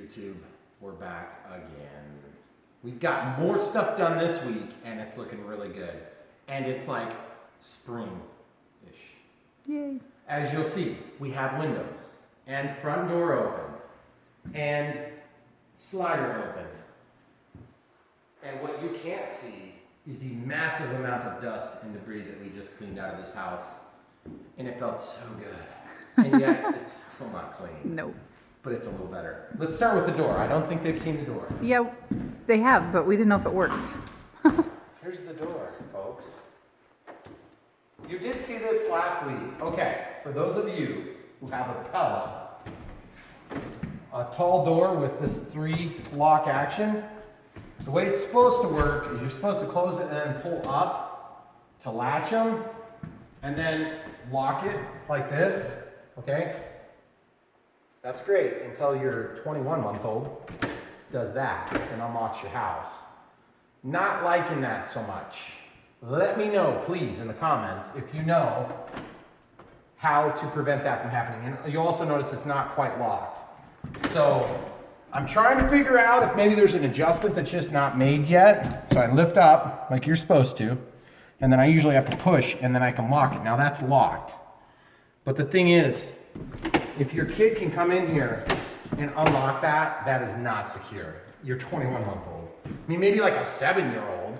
YouTube, we're back again. We've got more stuff done this week and it's looking really good. And it's like spring-ish. Yay. As you'll see, we have windows and front door open and slider open. And what you can't see is the massive amount of dust and debris that we just cleaned out of this house. And it felt so good. And yet it's still not clean. Nope. But it's a little better. Let's start with the door. I don't think they've seen the door. Yeah, they have, but we didn't know if it worked. Here's the door, folks. You did see this last week. Okay, for those of you who have a Pella, a tall door with this 3-lock action, the way it's supposed to work is you're supposed to close it and then pull up to latch them, and then lock it like this, okay? That's great until your 21-month-old does that and unlocks your house. Not liking that so much. Let me know, please, in the comments if you know how to prevent that from happening. And you'll also notice it's not quite locked. So I'm trying to figure out if maybe there's an adjustment that's just not made yet. So I lift up like you're supposed to, and then I usually have to push and then I can lock it. Now that's locked. But the thing is, if your kid can come in here and unlock that, that is not secure. You're 21-month-old. I mean, maybe like a 7-year-old,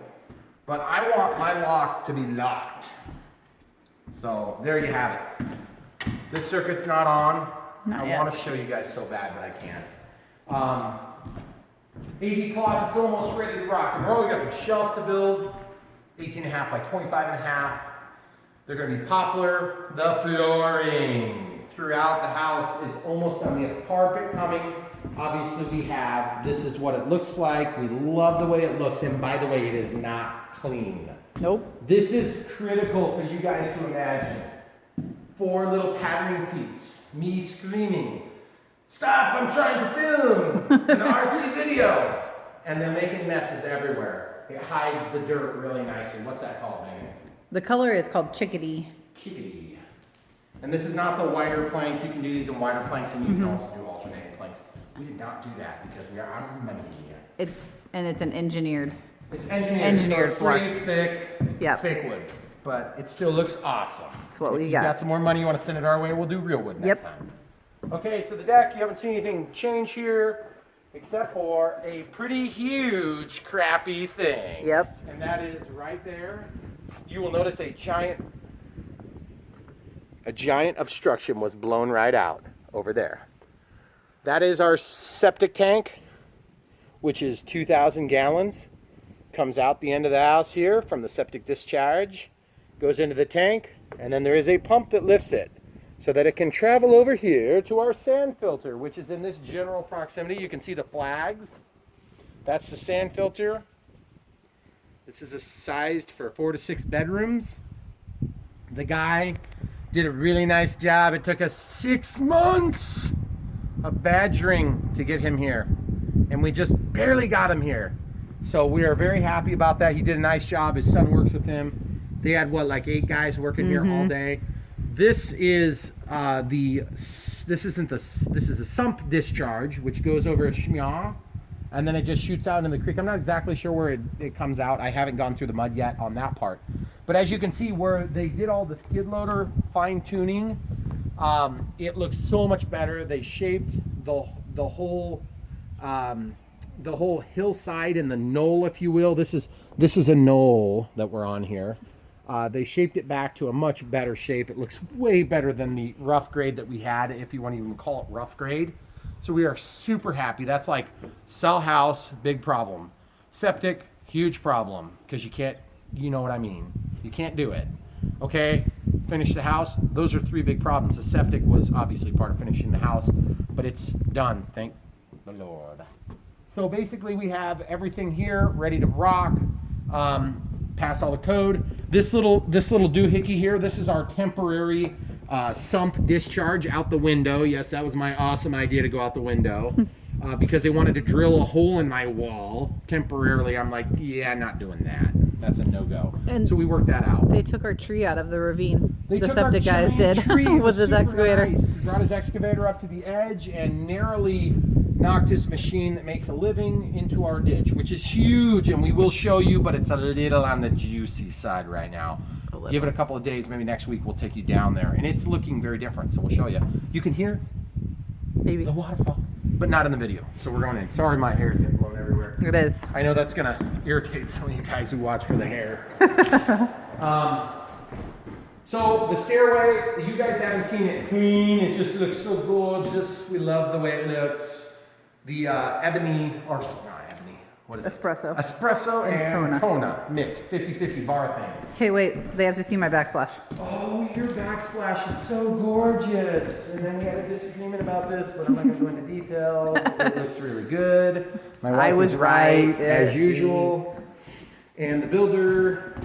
but I want my lock to be locked. So there you have it. This circuit's not on. Not I yet. want to show you guys so bad, but I can't. AV closet's almost ready to rock and roll. We got some shelves to build, 18.5 by 25.5. They're going to be poplar. The flooring throughout the house is almost done. We have carpet coming. Obviously we have, this is what it looks like. We love the way it looks. And by the way, it is not clean. Nope. This is critical for you guys to imagine. 4 little pattering feet. Me screaming, "Stop, I'm trying to film an RC video." And they're making messes everywhere. It hides the dirt really nicely. What's that called, Megan? The color is called Chickadee. Chickadee. And this is not the wider plank. You can do these in wider planks, and you can also do alternating planks. We did not do that because we are out of money here. It's an engineered. It's engineered floor. it's thick, Yep. fake wood. But it still looks awesome. That's what If we you got. got some more money, you want to send it our way, we'll do real wood next Yep. time. Okay, so the deck, you haven't seen anything change here except for a pretty huge crappy thing. Yep. And that is right there. You will notice a giant obstruction was blown right out over there. That is our septic tank, which is 2,000 gallons. Comes out the end of the house here from the septic discharge, goes into the tank, and then there is a pump that lifts it so that it can travel over here to our sand filter, which is in this general proximity. You can see the flags. That's the sand filter. This is sized for 4 to 6 bedrooms. The guy did a really nice job. It took us 6 months of badgering to get him here, and we just barely got him here. So we are very happy about that. He did a nice job. His son works with him. They had what, like 8 guys working here all day. This is this is a sump discharge, which goes over a shmyah, and then it just shoots out into the creek. I'm not exactly sure where it comes out. I haven't gone through the mud yet on that part. But as you can see, where they did all the skid loader fine tuning, it looks so much better. They shaped the whole hillside and the knoll, if you will. This is a knoll that we're on here. They shaped it back to a much better shape. It looks way better than the rough grade that we had, if you want to even call it rough grade. So we are super happy. That's like sell house, big problem. Septic, huge problem, because you can't, you know what I mean. You can't do it. Okay, finish the house. Those are 3 big problems. The septic was obviously part of finishing the house, but it's done, thank the Lord. So basically we have everything here ready to rock. Passed all the code. This little doohickey here, this is our temporary sump discharge out the window. Yes, that was my awesome idea to go out the window because they wanted to drill a hole in my wall temporarily. I'm like, yeah, not doing that. That's a no-go. And so we worked that out. They took our tree out of the ravine. The septic guys did with his excavator. Nice. He brought his excavator up to the edge and narrowly knocked this machine that makes a living into our ditch, which is huge, and we will show you, but it's a little on the juicy side right now. Give it a couple of days, maybe next week we'll take you down there, and it's looking very different, so we'll show you. You can hear Maybe. the waterfall, but not in the video, so we're going in. Sorry, my hair's getting blown everywhere. It is. I know that's gonna irritate some of you guys who watch for the hair. So the stairway, you guys haven't seen it clean. It just looks so gorgeous. We love the way it looks. The ebony, or not ebony, what is it? Espresso. Espresso and Kona mixed, 50-50 Varathane. Hey, wait, they have to see my backsplash. Oh, your backsplash is so gorgeous. And then we had a disagreement about this, but I'm not gonna go into details. It looks really good. My wife I was right, as usual. And the builder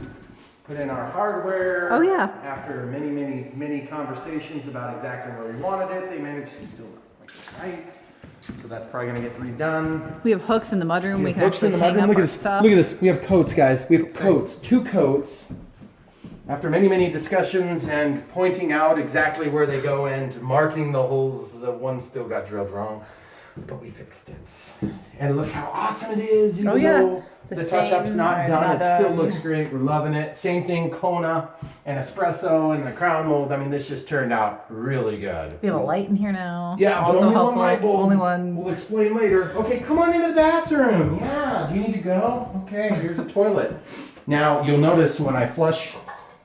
put in our hardware. Oh, yeah. After many conversations about exactly where we wanted it, they managed to still like it right. So that's probably gonna get redone. We have hooks in the mudroom. We can Hooks in actually the hang mudroom. up Look at our this. stuff. Look at this. We have coats, guys. We have coats. 2 coats. After many discussions and pointing out exactly where they go and marking the holes, one still got drilled wrong, but we fixed it. And look how awesome it is. Even though the touch-up's not done, it still looks great. We're loving it. Same thing, Kona and espresso and the crown mold. I mean, this just turned out really good. We have a light in here now. Yeah, but also only helpful. one light bulb. Only one. We'll explain later. Okay, come on into the bathroom. Yeah, do you need to go? Okay, here's a toilet. Now, you'll notice when I flush,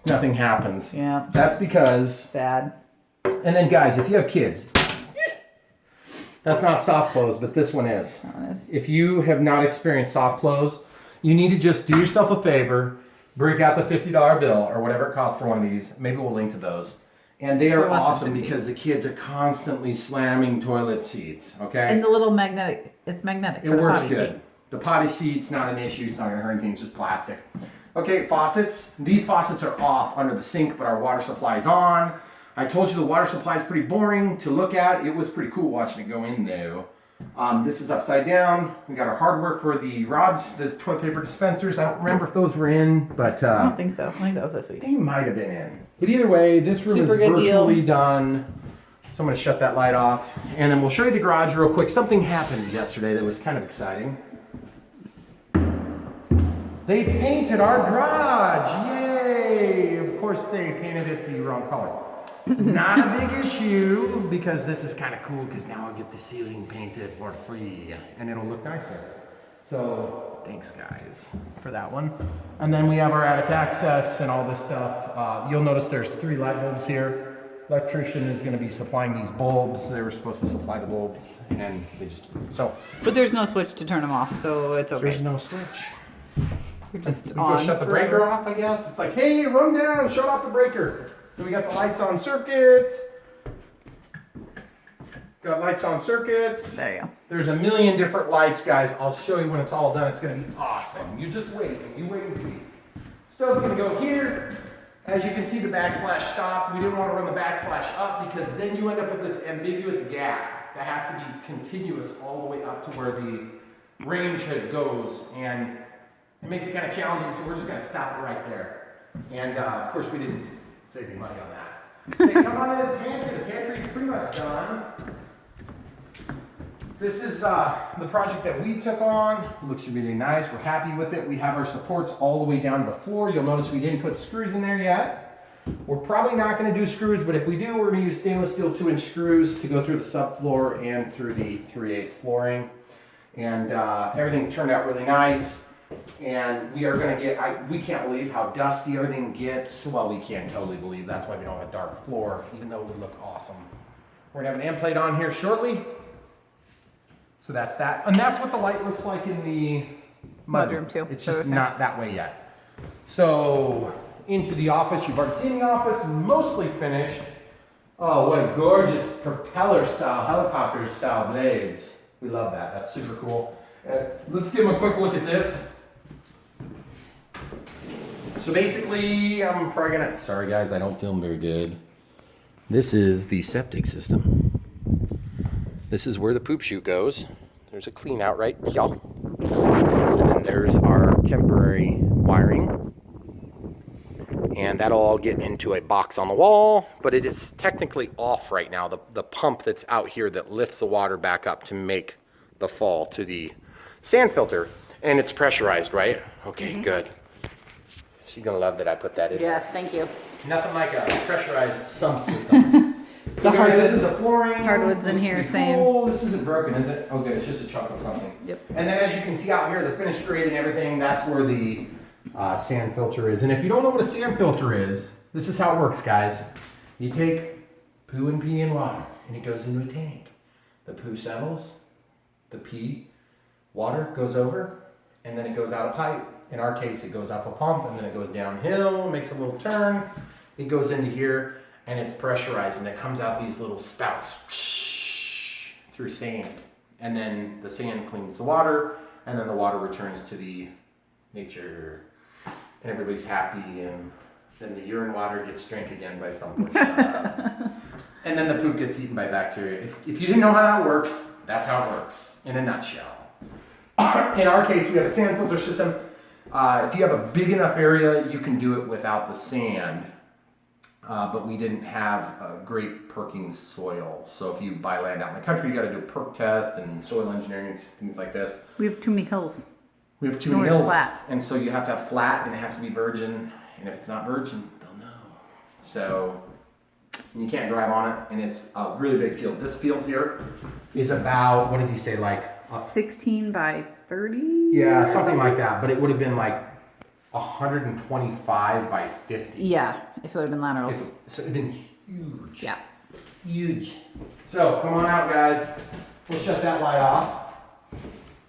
nothing happens. Yeah. That's because, Sad. and then guys, if you have kids, that's not soft close, but this one is. If you have not experienced soft close, you need to just do yourself a favor, break out the $50 bill or whatever it costs for one of these. Maybe we'll link to those. And they are awesome because the kids are constantly slamming toilet seats, okay? And the little magnetic, it's magnetic. It works good. The potty seat's not an issue. It's not going to hurt anything. It's just plastic. Okay, faucets. These faucets are off under the sink, but our water supply is on. I told you the water supply is pretty boring to look at. It was pretty cool watching it go in, though. This is upside down. We got our hardware for the rods, the toilet paper dispensers. I don't remember if those were in, but I don't think so. I think that was this week. they might have been in. But either way, this room is virtually done. So I'm going to shut that light off, and then we'll show you the garage real quick. Something happened yesterday that was kind of exciting. They painted our garage. Yay! Of course, they painted it the wrong color. Not a big issue because this is kind of cool because now I'll get the ceiling painted for free and it'll look nicer. So thanks guys for that one. And then we have our attic access and all this stuff. You'll notice there's 3 light bulbs here. Electrician is going to be supplying these bulbs. They were supposed to supply the bulbs and they just, so. But there's no switch to turn them off, so it's okay. There's no switch. You're just we on go shut the forever. breaker off, I guess. It's like, hey, run down and shut off the breaker. So we got the lights on circuits. Got lights on circuits. There you go. There's a million different lights, guys. I'll show you when it's all done. It's going to be awesome. You just wait. You wait and see. Stuff's going to go here. As you can see, the backsplash stopped. We didn't want to run the backsplash up because then you end up with this ambiguous gap that has to be continuous all the way up to where the range head goes. And it makes it kind of challenging, so we're just going to stop it right there. And of course, we didn't save any money on that. Okay, come on into the pantry. The pantry is pretty much done. This is the project that we took on. It looks really nice. We're happy with it. We have our supports all the way down to the floor. You'll notice we didn't put screws in there yet. We're probably not going to do screws, but if we do, we're going to use stainless steel 2-inch screws to go through the subfloor and through the 3/8 flooring. And everything turned out really nice. And we are going to get, we can't believe how dusty everything gets. Well, we can't totally believe. That's why we don't have a dark floor, even though it would look awesome. We're going to have an end plate on here shortly. So that's that. And that's what the light looks like in the mudroom too. It's just not that way yet. So into the office. You've already seen the office, mostly finished. Oh, what a gorgeous propeller style, helicopter style blades. We love that. That's super cool. Let's give them a quick look at this. So basically, I'm probably gonna, sorry guys, I don't film very good. This is the septic system. This is where the poop chute goes. There's a clean out right here. And then there's our temporary wiring. And that'll all get into a box on the wall, but it is technically off right now. The pump that's out here that lifts the water back up to make the fall to the sand filter, and it's pressurized, right? Okay, good. She's gonna love that I put that in. Yes, thank you. Nothing like a pressurized sump system. So guys, this is the flooring. Hardwood's in here, same. Cool. This isn't broken, is it? Oh good, it's just a chunk of something. Yep. And then as you can see out here, the finished grade and everything, that's where the sand filter is. And if you don't know what a sand filter is, this is how it works, guys. You take poo and pee and water, and it goes into a tank. The poo settles, the pee, water goes over, and then it goes out a pipe. In our case, it goes up a pump, and then it goes downhill, makes a little turn. It goes into here, and it's pressurized, and it comes out these little spouts through sand. And then the sand cleans the water, and then the water returns to the nature, and everybody's happy, and then the urine water gets drank again by some person. And then the poop gets eaten by bacteria. If you didn't know how that worked, that's how it works in a nutshell. In our case, we have a sand filter system. If you have a big enough area, you can do it without the sand. But we didn't have a great perking soil. So if you buy land out in the country, you got to do a perk test and soil engineering and things like this. We have too many hills. We have too many hills. Flat. And so you have to have flat, and it has to be virgin. And if it's not virgin, they'll know. So you can't drive on it, and it's a really big field. This field here is about, what did he say, like 16 by 30? Yeah, something like that. But it would have been like 125 by 50. Yeah, if it would have been laterals. So it would have been huge. Yeah. Huge. So come on out, guys. We'll shut that light off.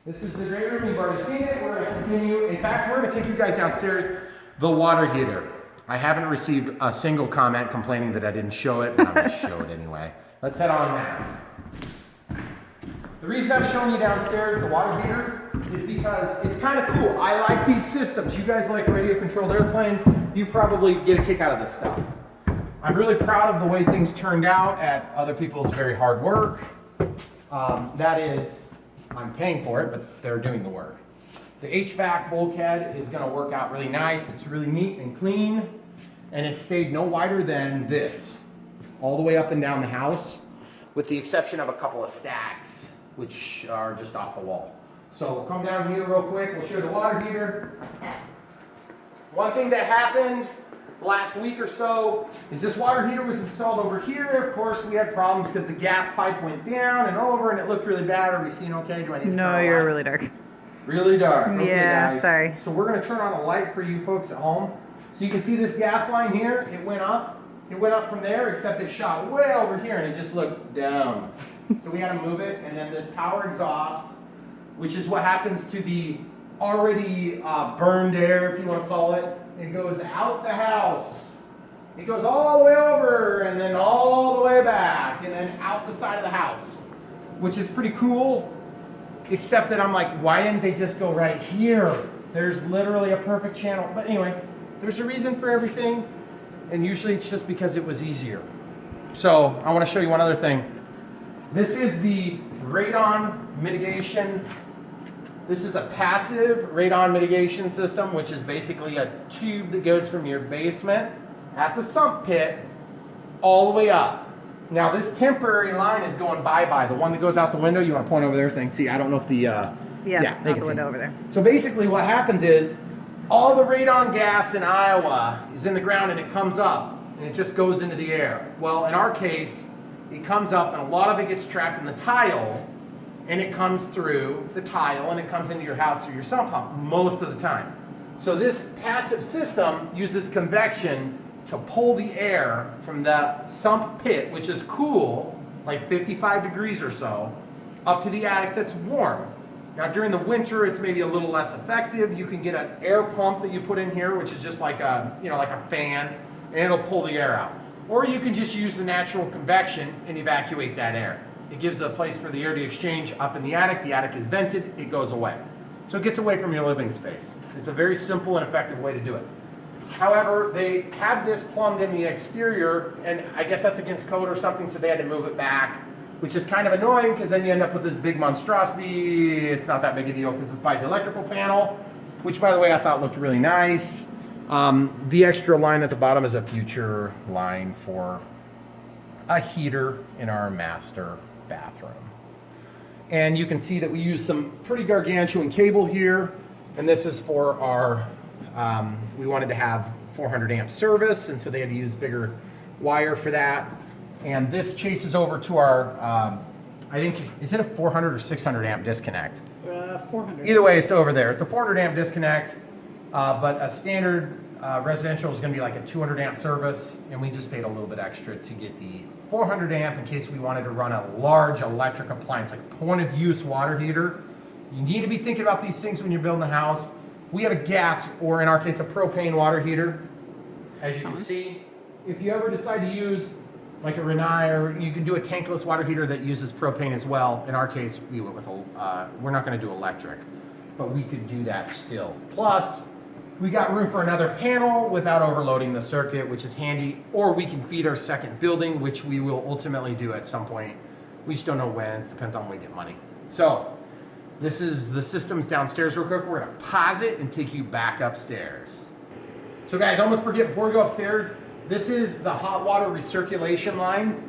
This is the great room. You've already seen it. We're going to continue. In fact, we're going to take you guys downstairs. The water heater. I haven't received a single comment complaining that I didn't show it, but I'm going to show it anyway. Let's head on now. The reason I'm showing you downstairs the water heater is because it's kind of cool. I like these systems. You guys like radio-controlled airplanes. You probably get a kick out of this stuff. I'm really proud of the way things turned out at other people's very hard work. That is, I'm paying for it, but they're doing the work. The HVAC bulkhead is going to work out really nice. It's really neat and clean, and it stayed no wider than this, all the way up and down the house, with the exception of a couple of stacks, which are just off the wall. So we'll come down here real quick. We'll show the water heater. One thing that happened last week or so is this water heater was installed over here. Of course, we had problems because the gas pipe went down and over, and it looked really bad. Are we seeing okay? Do I need to turn on you're light? really dark. Really dark. Okay, Yeah, guys. sorry. So we're going to turn on a light for you folks at home. So you can see this gas line here. It went up. It went up from there, except it shot way over here, and it just looked down. So we had to move it. And then this power exhaust, which is what happens to the already burned air, if you want to call it. It goes out the house. It goes all the way over, and then all the way back, and then out the side of the house, which is pretty cool. Except that I'm like, why didn't they just go right here? There's literally a perfect channel. But anyway, there's a reason for everything. And usually it's just because it was easier. So I want to show you one other thing. This is the radon mitigation. This is a passive radon mitigation system, which is basically a tube that goes from your basement at the sump pit all the way up. Now this temporary line is going bye-bye. The one that goes out the window, you want to point over there so you can see. I don't know if the... Yeah, they out can the window see. over there. So basically what happens is all the radon gas in Iowa is in the ground, and it comes up and it just goes into the air. Well, in our case, it comes up and a lot of it gets trapped in the tile, and it comes through the tile and it comes into your house through your sump pump most of the time. So this passive system uses convection to pull the air from the sump pit, which is cool, like 55 degrees or so, up to the attic that's warm. Now during the winter, it's maybe a little less effective. You can get an air pump that you put in here, which is just like a, like a fan, and it'll pull the air out. Or you can just use the natural convection and evacuate that air. It gives a place for the air to exchange up in the attic. The attic is vented, it goes away. So it gets away from your living space. It's a very simple and effective way to do it. However, they had this plumbed in the exterior, and I guess that's against code or something, so they had to move it back, which is kind of annoying because then you end up with this big monstrosity. It's not that big a deal because it's by the electrical panel, which, by the way, I thought looked really nice. The extra line at the bottom is a future line for a heater in our master bathroom. And you can see that we use some pretty gargantuan cable here. And this is for our, we wanted to have 400 amp service, and so they had to use bigger wire for that. And this chases over to our, I think, is it a 400 or 600 amp disconnect? 400. Either way, it's over there. It's a 400 amp disconnect, but a standard residential is going to be like a 200 amp service, and we just paid a little bit extra to get the 400 amp in case we wanted to run a large electric appliance, like point of use water heater. You need to be thinking about these things when you're building a house. We have a gas, or in our case, a propane water heater, as you can see. If you ever decide to use like a Rinnai, or you can do a tankless water heater that uses propane as well. In our case, we went with we're not going to do electric, but we could do that still. Plus, we got room for another panel without overloading the circuit, which is handy. Or we can feed our second building, which we will ultimately do at some point. We just don't know when. It depends on when we get money. So this is the systems downstairs real quick. We're going to pause it and take you back upstairs. So guys, almost forget, before we go upstairs, this is the hot water recirculation line.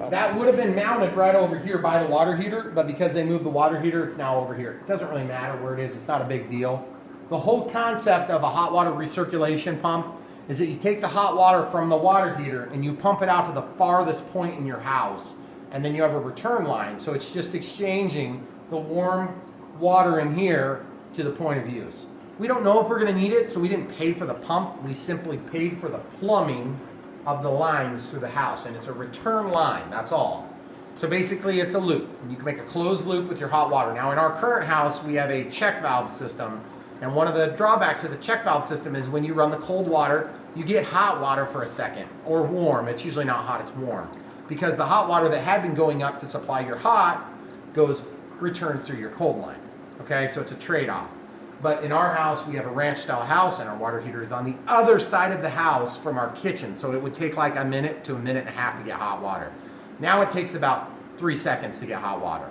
That would have been mounted right over here by the water heater, but because they moved the water heater, it's now over here. It doesn't really matter where it is. It's not a big deal. The whole concept of a hot water recirculation pump is that you take the hot water from the water heater and you pump it out to the farthest point in your house, and then you have a return line. So it's just exchanging the warm water in here to the point of use. We don't know if we're going to need it, so we didn't pay for the pump. We simply paid for the plumbing of the lines through the house, and it's a return line, that's all. So basically it's a loop. You can make a closed loop with your hot water. Now in our current house, we have a check valve system, and one of the drawbacks of the check valve system is when you run the cold water, you get hot water for a second, or warm. It's usually not hot, it's warm. Because the hot water that had been going up to supply your hot returns through your cold line. Okay, so it's a trade-off. But in our house, we have a ranch style house, and our water heater is on the other side of the house from our kitchen. So it would take like a minute to a minute and a half to get hot water. Now it takes about 3 seconds to get hot water.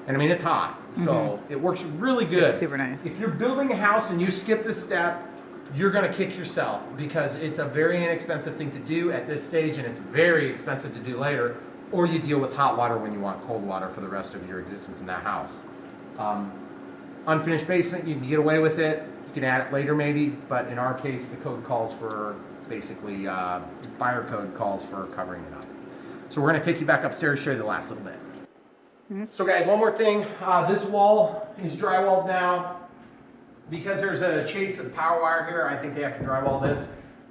And I mean, it's hot. So it works really good. It's super nice. If you're building a house and you skip this step, you're gonna kick yourself, because it's a very inexpensive thing to do at this stage, and it's very expensive to do later, or you deal with hot water when you want cold water for the rest of your existence in that house. Unfinished basement, you can get away with it. You can add it later maybe, but in our case, the code calls for, basically, fire code calls for covering it up. So we're gonna take you back upstairs, show you the last little bit. So guys, one more thing. This wall is drywalled now. Because there's a chase of the power wire here, I think they have to drywall this.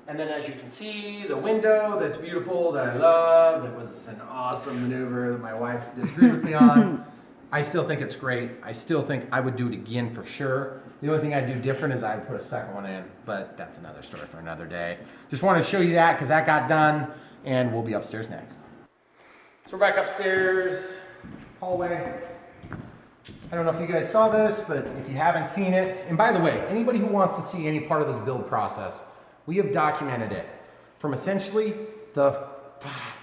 And then as you can see, the window that's beautiful, that I love, that was an awesome maneuver that my wife disagreed with me on. I still think it's great. I still think I would do it again for sure. The only thing I'd do different is I would put a second one in, but that's another story for another day. Just wanted to show you that because that got done, and we'll be upstairs next. So we're back upstairs, hallway. I don't know if you guys saw this, but if you haven't seen it, and by the way, anybody who wants to see any part of this build process, we have documented it. From essentially the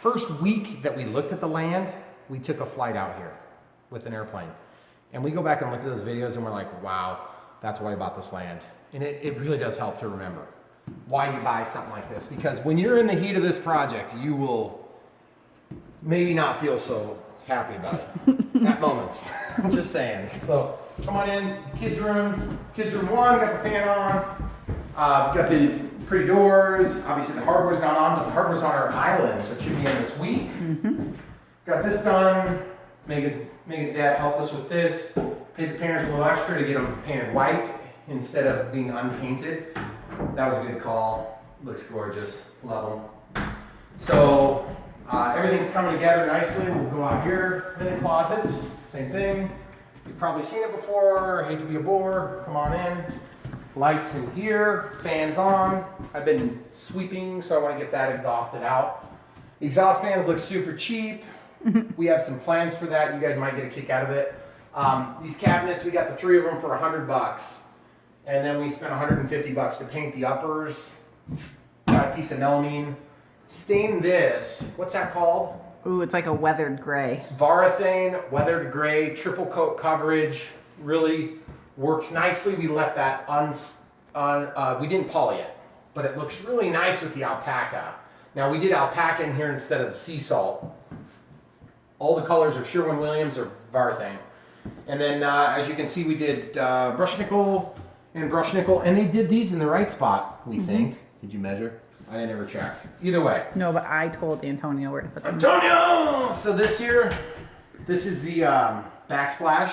first week that we looked at the land, we took a flight out here with an airplane. And we go back and look at those videos and we're like, wow, that's why I bought this land. And it really does help to remember why you buy something like this. Because when you're in the heat of this project, you will maybe not feel so happy about it at moments. I'm just saying. So come on in, kids room 1, got the fan on, got the pretty doors. Obviously the hardware's not on, but the hardware's on our island, so it should be in this week. Got this done. Megan's dad helped us with this. Paid the painters a little extra to get them painted white instead of being unpainted. That was a good call. Looks gorgeous. Love them. So everything's coming together nicely. We'll go out here. Linen closets. Same thing. You've probably seen it before. Hate to be a bore. Come on in. Lights in here. Fans on. I've been sweeping, so I want to get that exhausted out. The exhaust fans look super cheap. We have some plans for that. You guys might get a kick out of it. These cabinets, we got the 3 of them for $100, and then we spent $150 to paint the uppers. Got a piece of melamine. Stain this. What's that called? Ooh, it's like a weathered gray. Varathane, weathered gray, triple coat coverage. Really works nicely. We left that we didn't poly it, but it looks really nice with the Alpaca. Now we did Alpaca in here instead of the sea salt. All the colors are Sherwin Williams or Varathane. And then as you can see, we did brush nickel, and they did these in the right spot, we think. Did you measure? I didn't ever check. Either way. No, but I told Antonio where to put them. Antonio! So this here, this is the backsplash.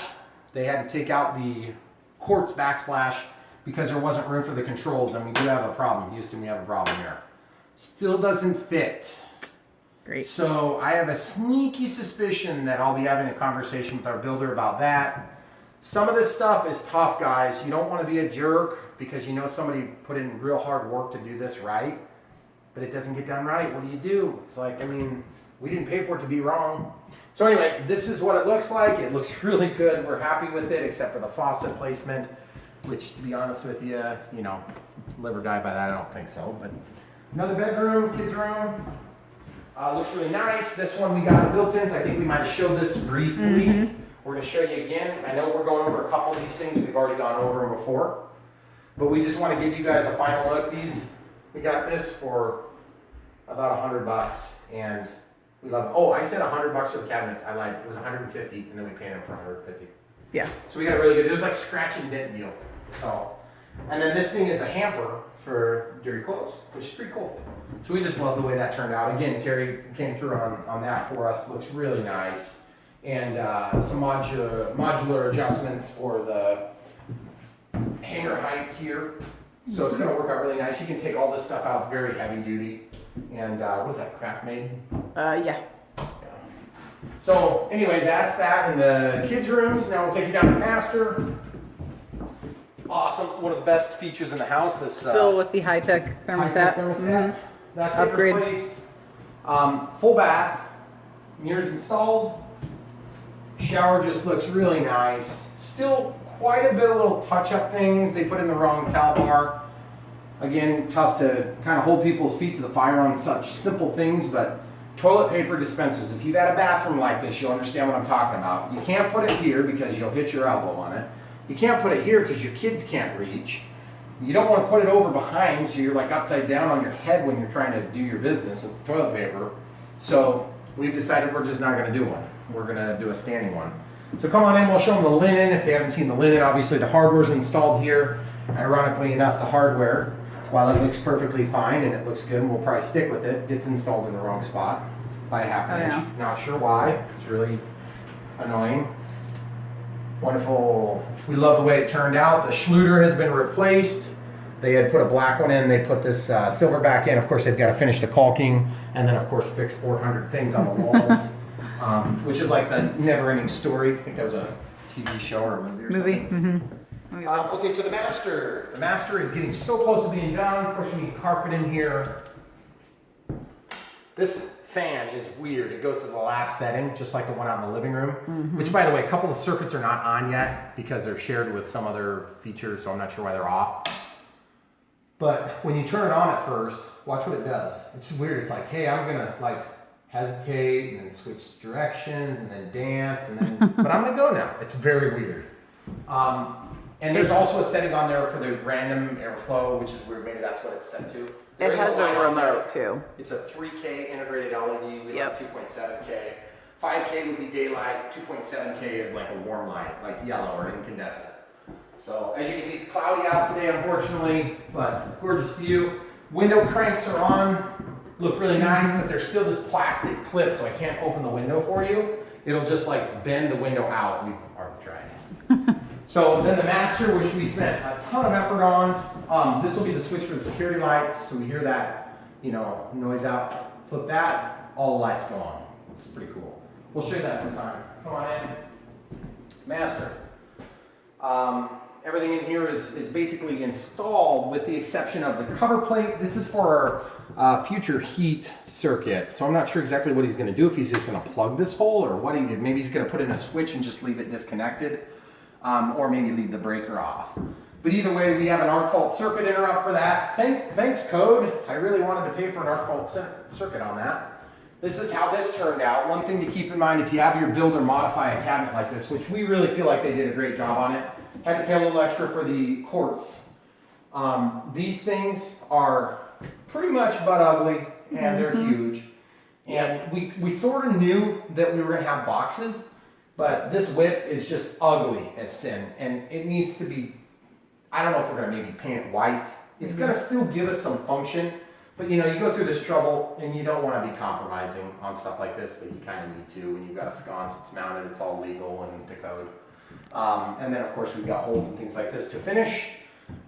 They had to take out the quartz backsplash because there wasn't room for the controls, and we do have a problem. Houston, we have a problem here. Still doesn't fit. Great. So I have a sneaky suspicion that I'll be having a conversation with our builder about that. Some of this stuff is tough, guys. You don't want to be a jerk because you know somebody put in real hard work to do this right, but it doesn't get done right. What do? It's like, I mean, we didn't pay for it to be wrong. So anyway, this is what it looks like. It looks really good. We're happy with it, except for the faucet placement, which, to be honest with you, you know, live or die by that. I don't think so. But another bedroom, kids' room. Looks really nice. This one we got built-ins. I think we might have showed this briefly. We're going to show you again. I know we're going over a couple of these things. We've already gone over them before. But we just want to give you guys a final look. We got this for about $100, and we love it. Oh, I said $100 for the cabinets. I lied. It was $150, and then we paid them for $150. Yeah. So we got a really good. It was like scratch and dent deal. So, and then this thing is a hamper for dirty clothes, which is pretty cool. So we just love the way that turned out. Again, Terry came through on that for us. Looks really nice. And some modular adjustments for the hanger heights here. So it's going to work out really nice. You can take all this stuff out. It's very heavy duty. And what is that, craft made? Yeah. So anyway, that's that in the kids' rooms. Now we'll take you down to the master. Awesome. One of the best features in the house. This Still with the high-tech thermostat. That's Upgrade. getting replaced. Full bath. Mirrors installed. Shower just looks really nice. Still quite a bit of little touch-up things. They put in the wrong towel bar. Again, tough to kind of hold people's feet to the fire on such simple things, but toilet paper dispensers. If you've had a bathroom like this, you'll understand what I'm talking about. You can't put it here because you'll hit your elbow on it. You can't put it here because your kids can't reach. You don't want to put it over behind so you're like upside down on your head when you're trying to do your business with the toilet paper. So we've decided we're just not going to do one. We're going to do a standing one. So come on in, we'll show them the linen. If they haven't seen the linen, obviously the hardware's installed here. Ironically enough, the hardware, while it looks perfectly fine and it looks good and we'll probably stick with it, gets installed in the wrong spot by a half an inch. Yeah. Not sure why. It's really annoying. Wonderful. We love the way it turned out. The Schluter has been replaced. They had put a black one in. They put this silver back in. Of course, they've got to finish the caulking and then, of course, fix 400 things on the walls, which is like the never-ending story. I think that was a TV show or a movie or something. Okay, so the master is getting so close to being done. Of course, we need carpet in here. This fan is weird. It goes to the last setting, just like the one out in the living room, which, by the way, a couple of circuits are not on yet because they're shared with some other features, so I'm not sure why they're off. But when you turn it on at first, watch what it does. It's weird. It's like, hey, I'm gonna like hesitate and then switch directions and then dance and then, but I'm gonna go now. It's very weird. And there's also a setting on there for the random airflow, which is weird. Maybe that's what it's set to. It has a remote too. It's a 3K integrated LED. We have 2.7K. 5K would be daylight. 2.7K is like a warm light, like yellow or incandescent. So as you can see, it's cloudy out today, unfortunately, but gorgeous view. Window cranks are on. Look really nice, but there's still this plastic clip, so I can't open the window for you. It'll just like bend the window out. We've already tried. So then the master, which we spent a ton of effort on. This will be the switch for the security lights. So we hear that, you know, noise out. Flip that, all the lights go on. It's pretty cool. We'll show you that sometime. Come on in. Master. Everything in here is basically installed with the exception of the cover plate. This is for our future heat circuit. So I'm not sure exactly what he's going to do, if he's just going to plug this hole or what. Maybe he's going to put in a switch and just leave it disconnected, or maybe leave the breaker off. But either way, we have an arc fault circuit interrupt for that. Thanks, Code. I really wanted to pay for an arc fault circuit on that. This is how this turned out. One thing to keep in mind, if you have your builder modify a cabinet like this, which we really feel like they did a great job on it, had to pay a little extra for the quartz. These things are pretty much butt ugly, and they're huge. And we sort of knew that we were going to have boxes, But this whip is just ugly as sin, and it needs to be, I don't know if we're gonna maybe paint it white. It's gonna still give us some function, but you know, you go through this trouble and you don't wanna be compromising on stuff like this, but you kinda need to. When you've got a sconce that's mounted, it's all legal and to code. And then of course we've got holes and things like this to finish.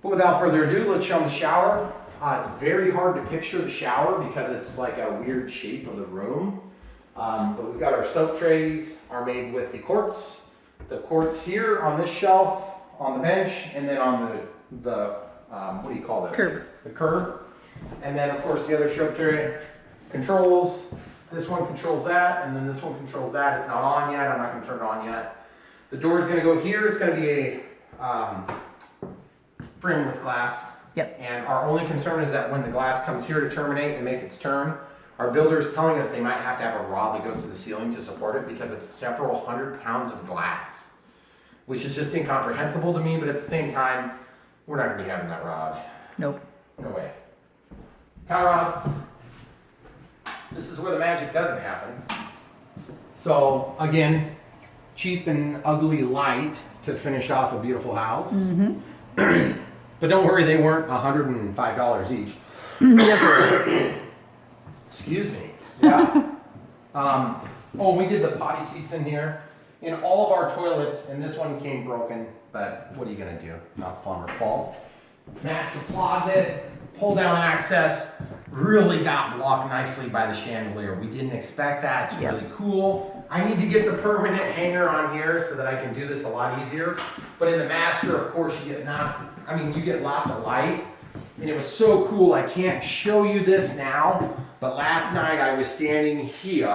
But without further ado, let's show them the shower. It's very hard to picture the shower because it's like a weird shape of the room. But we've got our soap trays are made with the quartz. The quartz here on this shelf, on the bench, and then on the what do you call this? Curb. The curb. And then of course the other soap tray controls. This one controls that, and then this one controls that. It's not on yet. I'm not going to turn it on yet. The door is going to go here. It's going to be a frameless glass. Yep. And our only concern is that when the glass comes here to terminate and make its turn, our builder is telling us they might have to have a rod that goes to the ceiling to support it because it's several 100 pounds of glass, which is just incomprehensible to me, but at the same time, we're not going to be having that rod. Nope. No way. Tie rods. This is where the magic doesn't happen. So again, cheap and ugly light to finish off a beautiful house. Mm-hmm. But don't worry, they weren't $105 each. Yes. Excuse me. Yeah. Oh, we did the potty seats in here. In all of our toilets, and this one came broken, but what are you gonna do? Not the plumber's fault. Master closet, pull down access, really got blocked nicely by the chandelier. We didn't expect that. It's really cool. I need to get the permanent hanger on here so that I can do this a lot easier. But in the master, of course, you get lots of light. And it was so cool, I can't show you this now, but last night I was standing here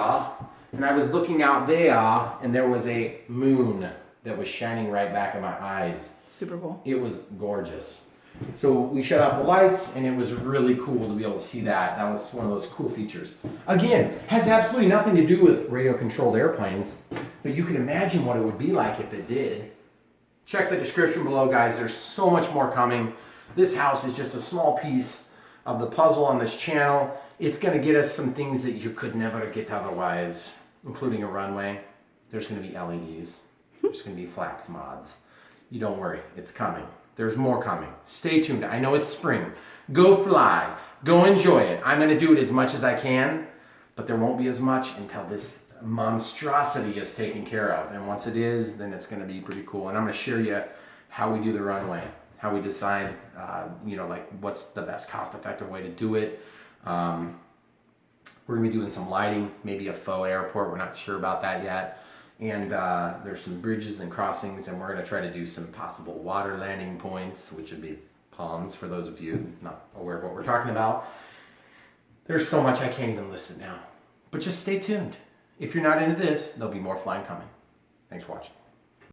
and I was looking out there and there was a moon that was shining right back in my eyes. Super cool. It was gorgeous. So we shut off the lights and it was really cool to be able to see that. That was one of those cool features. Again, has absolutely nothing to do with radio controlled airplanes, but you can imagine what it would be like if it did. Check the description below, guys. There's so much more coming. This house is just a small piece of the puzzle on this channel. It's going to get us some things that you could never get otherwise, including a runway. There's going to be LEDs. There's going to be flaps mods. You don't worry, it's coming. There's more coming. Stay tuned. I know it's spring. Go fly. Go enjoy it. I'm going to do it as much as I can, but there won't be as much until this monstrosity is taken care of. And once it is, then it's going to be pretty cool. And I'm going to share you how we do the runway, how we decide, like what's the best cost-effective way to do it. We're going to be doing some lighting, maybe a faux airport. We're not sure about that yet. And there's some bridges and crossings, and we're going to try to do some possible water landing points, which would be ponds for those of you not aware of what we're talking about. There's so much I can't even list it now. But just stay tuned. If you're not into this, there'll be more flying coming. Thanks for watching.